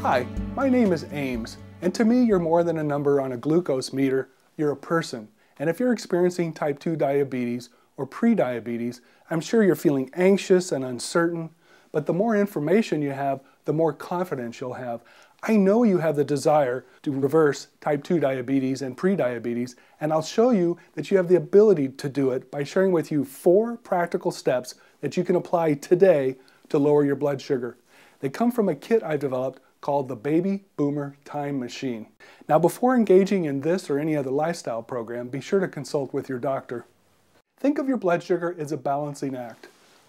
Hi, my name is Ames, and to me you're more than a number on a glucose meter, you're a person. And if you're experiencing type 2 diabetes or pre-diabetes, I'm sure you're feeling anxious and uncertain, but the more information you have, the more confidence you'll have. I know you have the desire to reverse type 2 diabetes and pre-diabetes, and I'll show you that you have the ability to do it by sharing with you 4 practical steps that you can apply today to lower your blood sugar. They come from a kit I've developed called the Baby Boomer Time Machine. Now, before engaging in this or any other lifestyle program, be sure to consult with your doctor. Think of your blood sugar as a balancing act.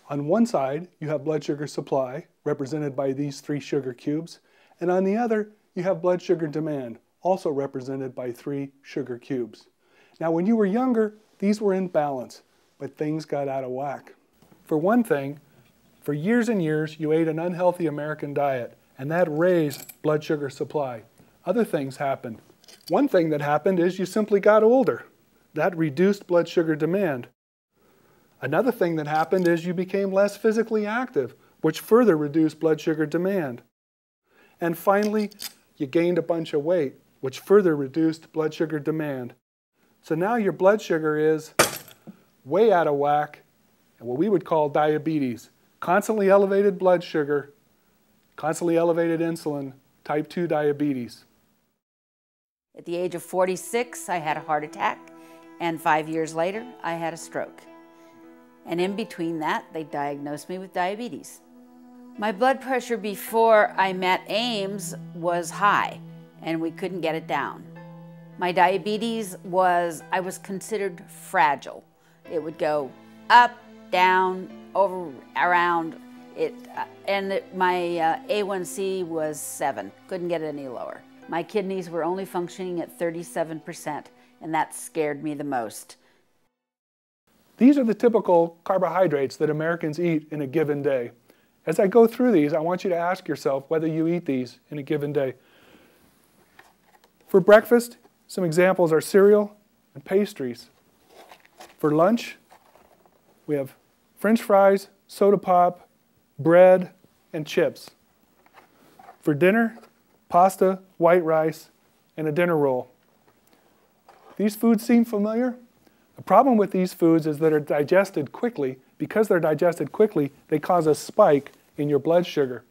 On one side, you have blood sugar supply, represented by these 3 sugar cubes, and on the other, you have blood sugar demand, also represented by 3 sugar cubes. Now, when you were younger, these were in balance, but things got out of whack. For one thing, for years and years, you ate an unhealthy American diet, and that raised blood sugar supply. Other things happened. One thing that happened is you simply got older. That reduced blood sugar demand. Another thing that happened is you became less physically active, which further reduced blood sugar demand. And finally, you gained a bunch of weight, which further reduced blood sugar demand. So now your blood sugar is way out of whack, and what we would call diabetes. Constantly elevated blood sugar, constantly elevated insulin, type 2 diabetes. At the age of 46, I had a heart attack, and 5 years later, I had a stroke. And in between that, they diagnosed me with diabetes. My blood pressure before I met Ames was high, and we couldn't get it down. My diabetes was, I was considered fragile. It would go up, down, over, around, my A1C was 7, couldn't get it any lower. My kidneys were only functioning at 37%, and that scared me the most. These are the typical carbohydrates that Americans eat in a given day. As I go through these, I want you to ask yourself whether you eat these in a given day. For breakfast, some examples are cereal and pastries. For lunch, we have French fries, soda pop, bread, and chips. For dinner, pasta, white rice, and a dinner roll. These foods seem familiar? The problem with these foods is that they're digested quickly. Because they're digested quickly, they cause a spike in your blood sugar.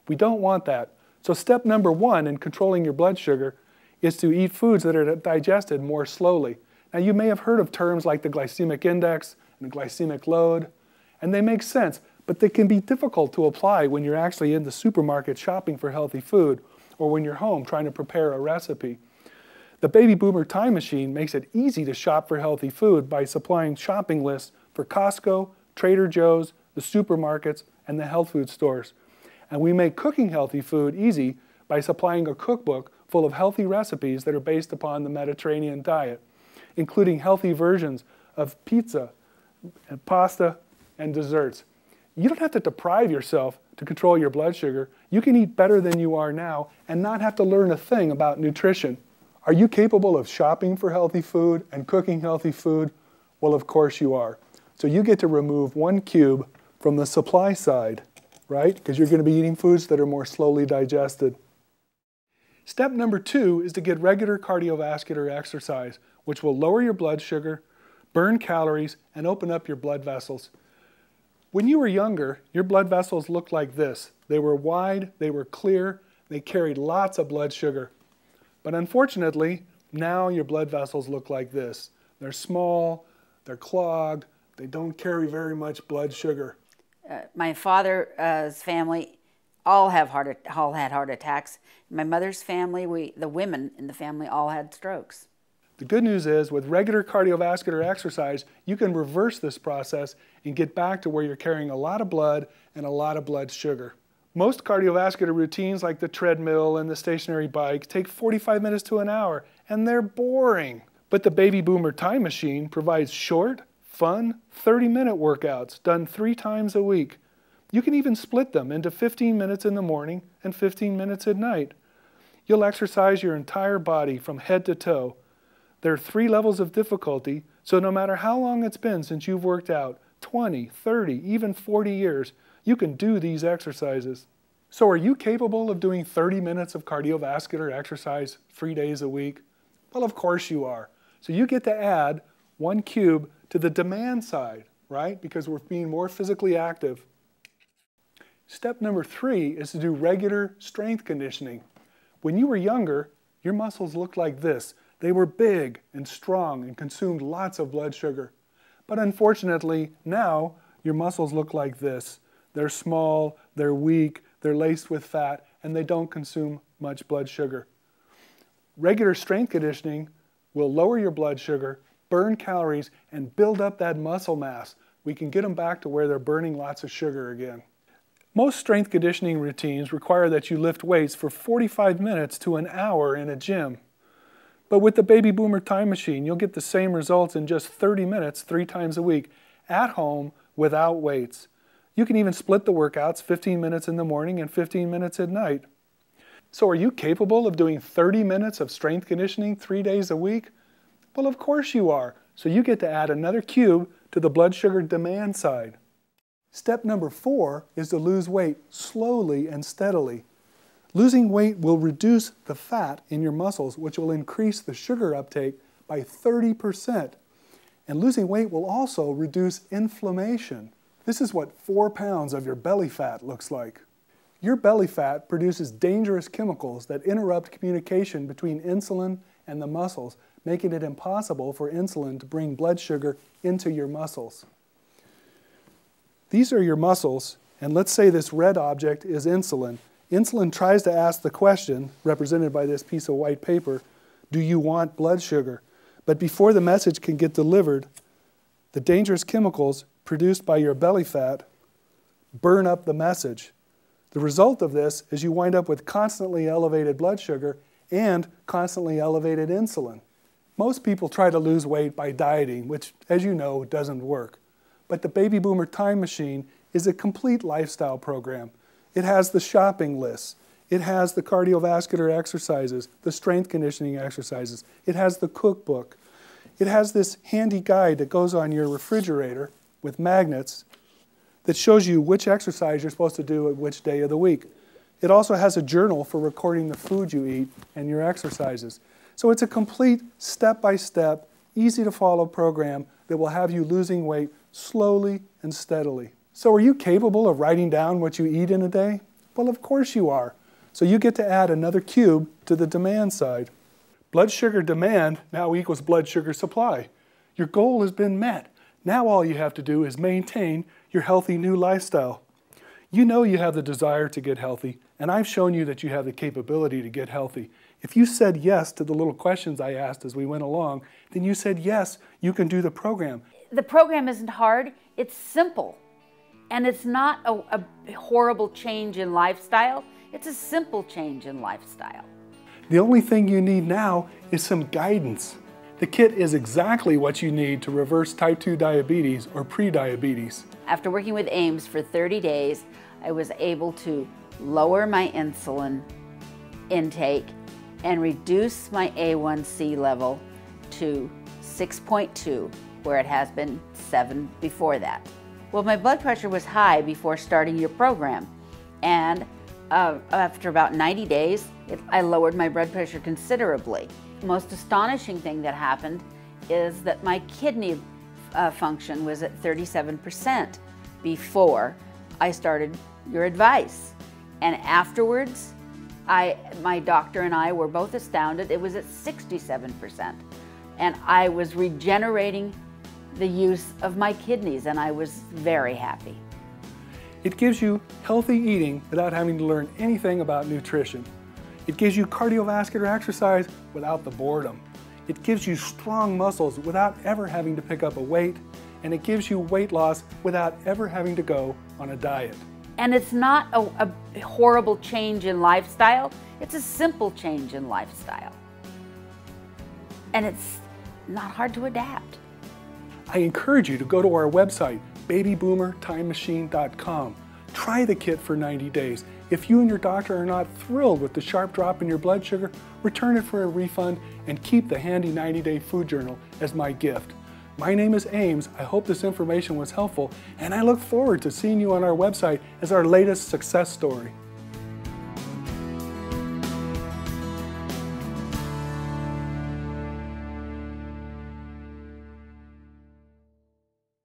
We don't want that. So step number 1 in controlling your blood sugar is to eat foods that are digested more slowly. Now, you may have heard of terms like the glycemic index and the glycemic load, and they make sense, but they can be difficult to apply when you're actually in the supermarket shopping for healthy food or when you're home trying to prepare a recipe. The Baby Boomer Time Machine makes it easy to shop for healthy food by supplying shopping lists for Costco, Trader Joe's, the supermarkets, and the health food stores. And we make cooking healthy food easy by supplying a cookbook full of healthy recipes that are based upon the Mediterranean diet, including healthy versions of pizza, and pasta, and desserts. You don't have to deprive yourself to control your blood sugar. You can eat better than you are now and not have to learn a thing about nutrition. Are you capable of shopping for healthy food and cooking healthy food? Well, of course you are. So you get to remove 1 cube from the supply side, right? Because you're going to be eating foods that are more slowly digested. Step number 2 is to get regular cardiovascular exercise, which will lower your blood sugar, burn calories, and open up your blood vessels. When you were younger, your blood vessels looked like this. They were wide, they were clear, they carried lots of blood sugar. But unfortunately, now your blood vessels look like this. They're small, they're clogged, they don't carry very much blood sugar. My father's family all had heart attacks. My mother's family, the women in the family all had strokes. The good news is, with regular cardiovascular exercise, you can reverse this process and get back to where you're carrying a lot of blood and a lot of blood sugar. Most cardiovascular routines, like the treadmill and the stationary bike, take 45 minutes to an hour, and they're boring. But the Baby Boomer Time Machine provides short, fun, 30-minute workouts done 3 times a week. You can even split them into 15 minutes in the morning and 15 minutes at night. You'll exercise your entire body from head to toe. There are 3 levels of difficulty, so no matter how long it's been since you've worked out, 20, 30, even 40 years, you can do these exercises. So are you capable of doing 30 minutes of cardiovascular exercise 3 days a week? Well, of course you are. So you get to add 1 cube to the demand side, right? Because we're being more physically active. Step number 3 is to do regular strength conditioning. When you were younger, your muscles looked like this. They were big and strong and consumed lots of blood sugar. But unfortunately, now your muscles look like this. They're small, they're weak, they're laced with fat, and they don't consume much blood sugar. Regular strength conditioning will lower your blood sugar, burn calories, and build up that muscle mass. We can get them back to where they're burning lots of sugar again. Most strength conditioning routines require that you lift weights for 45 minutes to an hour in a gym. But with the Baby Boomer Time Machine, you'll get the same results in just 30 minutes 3 times a week, at home, without weights. You can even split the workouts, 15 minutes in the morning and 15 minutes at night. So are you capable of doing 30 minutes of strength conditioning 3 days a week? Well, of course you are. So you get to add another cube to the blood sugar demand side. Step number 4 is to lose weight slowly and steadily. Losing weight will reduce the fat in your muscles, which will increase the sugar uptake by 30%. And losing weight will also reduce inflammation. This is what 4 pounds of your belly fat looks like. Your belly fat produces dangerous chemicals that interrupt communication between insulin and the muscles, making it impossible for insulin to bring blood sugar into your muscles. These are your muscles, and let's say this red object is insulin. Insulin tries to ask the question, represented by this piece of white paper, do you want blood sugar? But before the message can get delivered, the dangerous chemicals produced by your belly fat burn up the message. The result of this is you wind up with constantly elevated blood sugar and constantly elevated insulin. Most people try to lose weight by dieting, which, as you know, doesn't work. But the Baby Boomer Time Machine is a complete lifestyle program. It has the shopping lists. It has the cardiovascular exercises, the strength conditioning exercises. It has the cookbook. It has this handy guide that goes on your refrigerator with magnets that shows you which exercise you're supposed to do at which day of the week. It also has a journal for recording the food you eat and your exercises. So it's a complete step-by-step, easy-to-follow program that will have you losing weight slowly and steadily. So are you capable of writing down what you eat in a day? Well, of course you are. So you get to add another cube to the demand side. Blood sugar demand now equals blood sugar supply. Your goal has been met. Now all you have to do is maintain your healthy new lifestyle. You know you have the desire to get healthy, and I've shown you that you have the capability to get healthy. If you said yes to the little questions I asked as we went along, then you said yes, you can do the program. The program isn't hard, it's simple. And it's not a horrible change in lifestyle, it's a simple change in lifestyle. The only thing you need now is some guidance. The kit is exactly what you need to reverse type 2 diabetes or pre-diabetes. After working with Ames for 30 days, I was able to lower my insulin intake and reduce my A1C level to 6.2, where it has been 7 before that. Well, my blood pressure was high before starting your program, and after about 90 days, I lowered my blood pressure considerably. The most astonishing thing that happened is that my kidney function was at 37% before I started your advice. And afterwards, my doctor and I were both astounded. It was at 67%. And I was regenerating the use of my kidneys, and I was very happy. It gives you healthy eating without having to learn anything about nutrition. It gives you cardiovascular exercise without the boredom. It gives you strong muscles without ever having to pick up a weight, and it gives you weight loss without ever having to go on a diet. And it's not a horrible change in lifestyle, it's a simple change in lifestyle. And it's not hard to adapt. I encourage you to go to our website, babyboomertimemachine.com. Try the kit for 90 days. If you and your doctor are not thrilled with the sharp drop in your blood sugar, return it for a refund and keep the handy 90-day food journal as my gift. My name is Ames. I hope this information was helpful, and I look forward to seeing you on our website as our latest success story.